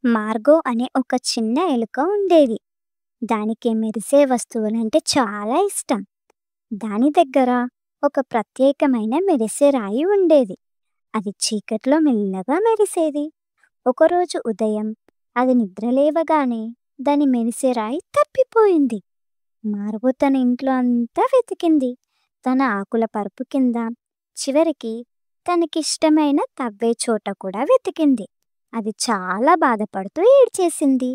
మార్గో అనే ఒక చిన్న ఎలుక ఉండేది. దానికి మెరిసే వస్తువులంటే చాలా ఇష్టం. దాని దగ్గర ఒక ప్రత్యేకమైన మెరిసే రాయి ఉండేది. అది చీకట్లో మెల్లగా మెరిసేది. ఒకరోజు ఉదయం అది నిద్రలేవగానే దాని మెరిసే రాయి తప్పిపోయింది. మార్గో తన ఇంట్లో అంతా వెతికింది. తన ఆకుల పరుపు కింద, చివరికి తనకిష్టమైన తవ్వే చోట కూడా వెతికింది. అది చాలా బాధపడుతూ ఏడ్చేసింది.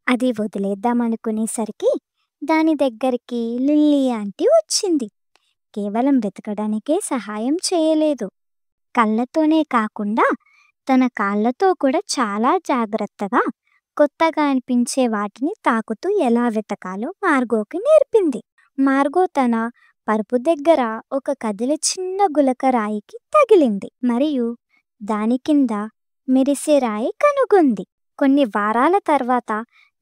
అది వదిలేద్దామనుకునేసరికి దాని దగ్గరికి లిల్లీ ఆంటీ వచ్చింది. కేవలం వెతకడానికే సహాయం చేయలేదు, కళ్ళతోనే కాకుండా తన కాళ్ళతో కూడా చాలా జాగ్రత్తగా కొత్తగా అనిపించే వాటిని తాకుతూ ఎలా వెతకాలో మార్గోకి నేర్పింది. మార్గో తన పరుపు దగ్గర ఒక కదిలే చిన్న గులక రాయికి తగిలింది మరియు దాని కింద మెరిసే రాయి కనుగొంది. కొన్ని వారాల తర్వాత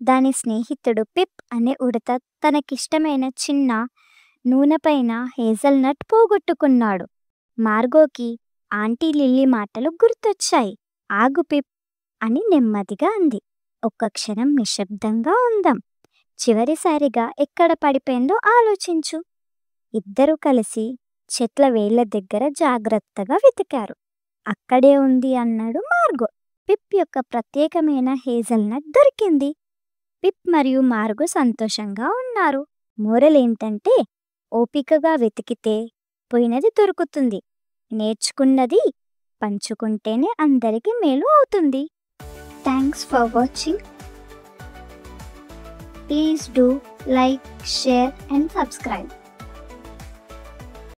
దాని స్నేహితుడు పిప్ అనే ఉడత తనకిష్టమైన చిన్న నూనెపైన హేజల్నట్ పోగొట్టుకున్నాడు. మార్గోకి ఆంటీ లిల్లీ మాటలు గుర్తొచ్చాయి. ఆగు పిప్ అని నెమ్మదిగా అంది. ఒక్క క్షణం నిశ్శబ్దంగా ఉందాం. చివరిసారిగా ఎక్కడ పడిపోయిందో ఆలోచించు. ఇద్దరూ కలిసి చెట్ల వేళ్ల దగ్గర జాగ్రత్తగా వెతికారు. అక్కడే ఉంది అన్నాడు మార్గో. పిప్ యొక్క ప్రత్యేకమైన హేజల్నట్ దొరికింది. పిప్ మరియు మార్గో సంతోషంగా ఉన్నారు. మోరల్ ఏంటంటే, ఓపికగా వెతికితే పోయినది దొరుకుతుంది. నేర్చుకున్నది పంచుకుంటేనే అందరికీ మేలు అవుతుంది. Thanks for watching. Please do like, share and subscribe.